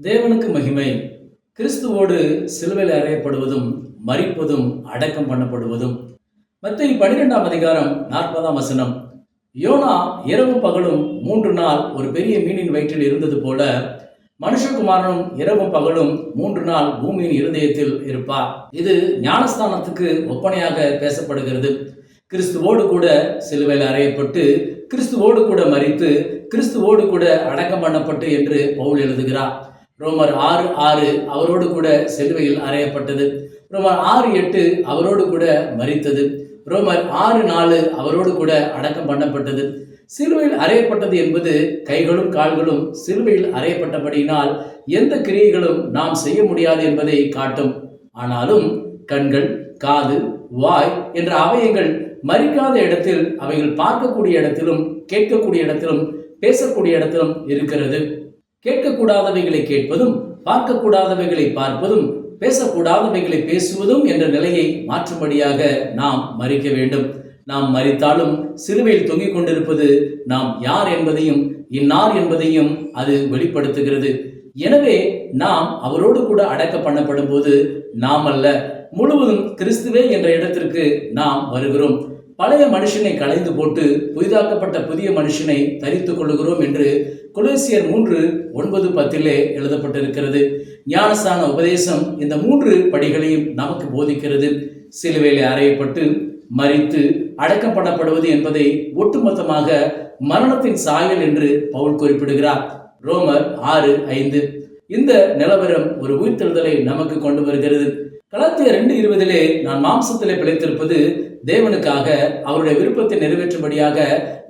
தேவனுக்கு மகிமை. கிறிஸ்துவோடு சிலுவையில் அறையப்படுவதும் மரிப்பதும் அடக்கம் பண்ணப்படுவதும். மத்தேயு 12ஆம் அதிகாரம் 40ஆம் வசனம். யோனா இரவும் பகலும் 3 நாள் ஒரு பெரிய மீனின் வயிற்றில் இருந்தது போல மனுஷகுமாரனும் இரவும் பகலும் 3 நாள் பூமியின் இருதயத்தில் இருப்பார். இது ஞானஸ்தானத்துக்கு ஒப்பனையாக பேசப்படுகிறது. கிறிஸ்துவோடு கூட சிலுவையில் அறையப்பட்டு, கிறிஸ்துவோடு கூட மரித்து, கிறிஸ்துவோடு கூட அடக்கம் பண்ணப்பட்டு என்று பவுல் எழுதுகிறார். ரோமர் 6:6 அவரோடு கூட சிலுவையில் அறையப்பட்டது. ரோமர் 6:8 அவரோடு கூட மரித்தது. ரோமர் 6:4 அவரோடு கூட அடக்கம் பண்ணப்பட்டது. சிலுவையில் அறையப்பட்டது என்பது கைகளும் கால்களும் சிலுவையில் அறையப்பட்டபடியினால் எந்த கிரியைகளும் நாம் செய்ய முடியாது என்பதை காட்டும். ஆனாலும் கண்கள், காது, வாய் என்ற அவயங்கள் மரிக்காத இடத்தில், அவைகள் பார்க்கக்கூடிய இடத்திலும், கேட்கக்கூடிய இடத்திலும், பேசக்கூடிய இடத்திலும் இருக்கிறது. கேட்கக்கூடாதவைகளை கேட்பதும், பார்க்கக்கூடாதவைகளை பார்ப்பதும், பேசக்கூடாதவைகளை பேசுவதும் என்ற நிலையை மாற்றும்படியாக நாம் மரிக்க வேண்டும். நாம் மரித்தாலும் சிலுவையில் தொங்கிக் கொண்டிருப்பது நாம் யார் என்பதையும் இன்னார் என்பதையும் அது வெளிப்படுத்துகிறது. எனவே நாம் அவரோடு கூட அடக்க பண்ணப்படும் போது நாம் அல்ல, முழுவதும் கிறிஸ்துவே என்ற இடத்திற்கு நாம் வருகிறோம். பழைய மனுஷனை களைந்து போட்டு புதிதாக்கப்பட்ட புதிய மனுஷனை தரித்துக் கொள்ளுகிறோம் என்று கொலோசியர் 3:9-10 எழுதப்பட்டிருக்கிறது. ஞானஸ்தான உபதேசம் இந்த 3 படிகளையும் நமக்கு போதிக்கிறது. சிலுவையில் அறையப்பட்டு மரித்து அடக்கம் பண்ணப்படுவது என்பதை ஒட்டுமொத்தமாக மரணத்தின் சாயல் என்று பவுல் குறிப்பிடுகிறார். ரோமர் 6:5. இந்த நிலவரம் ஒரு உயிர்த்தெழுதலை நமக்கு கொண்டு வருகிறது. கலாத்தியர் 2:20 நான் மாம்சத்திலே பிழைத்திருப்பது தேவனுக்காக, அவருடைய விருப்பத்தை நிறைவேற்றும்படியாக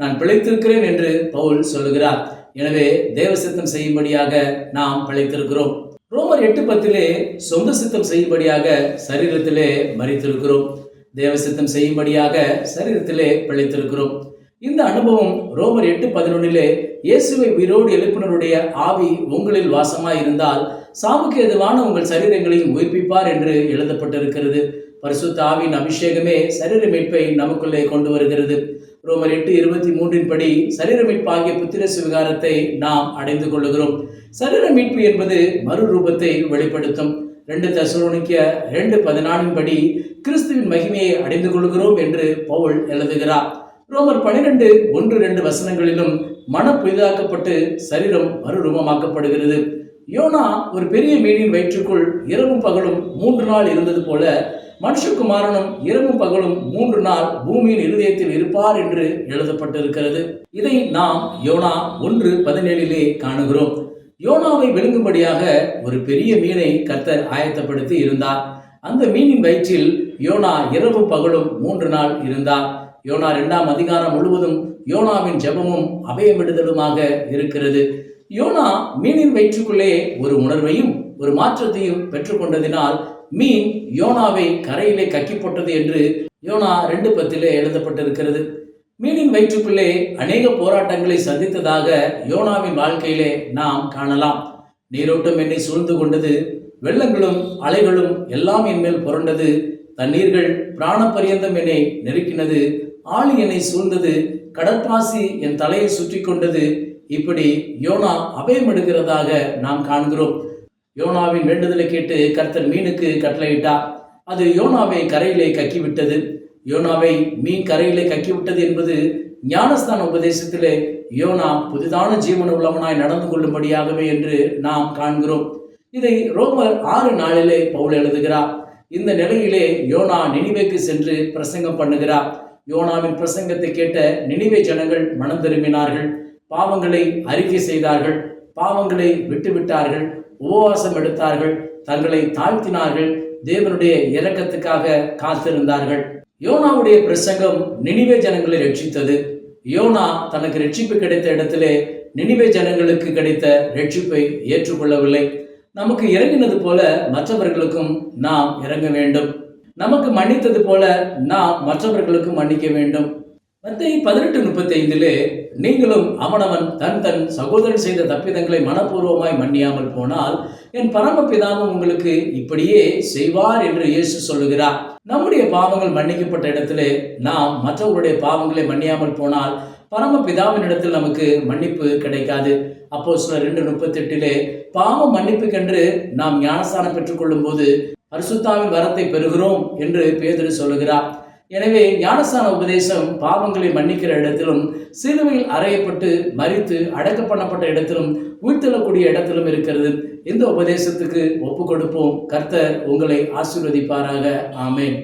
நான் பிழைத்திருக்கிறேன் என்று பவுல் சொல்லுகிறார். எனவே தேவ சித்தம் செய்யும்படியாக நாம் பிழைத்திருக்கிறோம். ரோமர் 8:10 சொந்த சித்தம் செய்யும்படியாக சரீரத்திலே மரித்திருக்கிறோம். தேவ சித்தம் செய்யும்படியாக சரீரத்திலே பிழைத்திருக்கிறோம். இந்த அனுபவம் ரோமர் 8:11 இயேசுவை உயிரோடு எழுப்பினருடைய ஆவி உங்களில் வாசமாய் இருந்தால் சாவுக்கு எதுவான உங்கள் சரீரங்களையும் உயிர்ப்பிப்பார் என்று எழுதப்பட்டிருக்கிறது. பரிசுத்த ஆவியின் அபிஷேகமே சரீர மீட்பை நமக்குள்ளே கொண்டு வருகிறது. ரோமர் 8:23 படி சரீர மீட்பாகிய புத்திர சுவிகாரத்தை நாம் அடைந்து கொள்ளுகிறோம். சரீர மீட்பு என்பது மறுரூபத்தை வெளிப்படுத்தும். 2 தெசலோனிக்கேயர் 2:14 படி கிறிஸ்துவின் மகிமையை அடைந்து கொள்கிறோம் என்று பவுல் எழுதுகிறார். ரோமர் 12:1-2 வசனங்களிலும் மனம் புதிதாக்கப்பட்டு சரீரம் மறுரூபமாக்கப்படுகிறது. யோனா ஒரு பெரிய மீனின் வயிற்றுக்குள் இரவும் பகலும் 3 நாள் இருந்தது போல மனுஷகுமாரனும் இரவும் பகலும் 3 நாள் பூமியின் இருதயத்தில் இருப்பார் என்று எழுதப்பட்டிருக்கிறது. இதை நாம் யோனா 1:17 காணுகிறோம். யோனாவை விழுங்கும்படியாக ஒரு பெரிய மீனை கர்த்தர் ஆயத்தப்படுத்தி இருந்தார். அந்த மீனின் வயிற்றில் யோனா இரவும் பகலும் 3 நாள் இருந்தார். யோனா 2ஆம் அதிகாரம் முழுவதும் யோனாவின் ஜெபமும் அபயமிடுதலுமாக இருக்கிறது. யோனா மீனின் வயிற்றுக்குள்ளே ஒரு உணர்வையும் ஒரு மாற்றத்தையும் பெற்றுக்கொண்டதினால் மீன் யோனாவை கரையிலே கக்கி போட்டது என்று யோனா 2:10 எழுதப்பட்டிருக்கிறது. மீனின் வயிற்றுக்குள்ளே அநேக போராட்டங்களை சந்தித்ததாக யோனாவின் வாழ்க்கையிலே நாம் காணலாம். நீரோட்டம் என்னை சூழ்ந்து கொண்டது, வெள்ளங்களும் அலைகளும் எல்லாம் என் மேல் புரண்டது, தண்ணீர்கள் பிராண பரியந்தம் என்னை நெருக்கினது, ஆழி என்னை சூழ்ந்தது, கடற்பாசி என் தலையை சுற்றி கொண்டது. இப்படி யோனா அபயம் எடுக்கிறதாக நாம் காண்கிறோம். யோனாவின் வேண்டுதலை கேட்டு கர்த்தர் மீனுக்கு கட்டளையிட்டார். அது யோனாவை கரையிலே கக்கிவிட்டது. யோனாவை மீன் கரையிலே கக்கிவிட்டது என்பது ஞானஸ்தான உபதேசத்திலே யோனா புதிதான ஜீவன உள்ளவனாய் நடந்து கொள்ளும்படியாகவே என்று நாம் காண்கிறோம். இதை ரோமர் 6:4 பவுல் எழுதுகிறார். இந்த நிலையிலே யோனா நினிவேக்கு சென்று பிரசங்கம் பண்ணுகிறார். யோனாவின் பிரசங்கத்தை கேட்ட நினிவே ஜனங்கள் மனம் திரும்பினார்கள், பாவங்களை அறிக்கை செய்தார்கள், பாவங்களை விட்டுவிட்டார்கள், உபவாசம் எடுத்தார்கள், தங்களை தாழ்த்தினார்கள், தேவனுடைய இரக்கத்துக்காக காத்திருந்தார்கள். யோனாவுடைய பிரசங்கம் நினிவே ஜனங்களை ரட்சித்தது. யோனா தனக்கு ரட்சிப்பு கிடைத்த இடத்திலே நினிவே ஜனங்களுக்கு கிடைத்த ரட்சிப்பை ஏற்றுக்கொள்ளவில்லை. நமக்கு இறங்கினது போல மற்றவர்களுக்கும் நாம் இறங்க வேண்டும். நமக்கு மன்னித்தது போல நாம் மற்றவர்களுக்கும் மன்னிக்க வேண்டும். மத்தேயு 18:35 நீங்களும் அவனவன் தன் தன் சகோதரன் செய்த தப்பிதங்களை மனப்பூர்வமாய் மன்னியாமல் போனால் என் பரமபிதாவும் உங்களுக்கு இப்படியே செய்வார் என்று இயேசு சொல்லுகிறார். நம்முடைய பாவங்கள் மன்னிக்கப்பட்ட இடத்திலே நாம் மற்றவர்களுடைய பாவங்களை மன்னியாமல் போனால் பரமபிதாவினிடத்தில் நமக்கு மன்னிப்பு கிடைக்காது. அப்போஸ்தலர் 2:38 பாவ மன்னிப்புக்கென்று நாம் ஞானஸ்நானம் பெற்றுக்கொள்ளும் போது பரிசுத்தாவின் வரத்தை பெறுகிறோம் என்று பேதுரு சொல்லுகிறார். எனவே ஞானஸ்நான உபதேசம் பாவங்களை மன்னிக்கிற இடத்திலும், சிலுவையில் அறையப்பட்டு மரித்து அடக்க பண்ணப்பட்ட இடத்திலும், உயிர்த்தெழக்கூடிய இடத்திலும் இருக்கிறது. இந்த உபதேசத்துக்கு ஒப்பு கொடுப்போம். கர்த்தர் உங்களை ஆசீர்வதிப்பாராக. ஆமென்.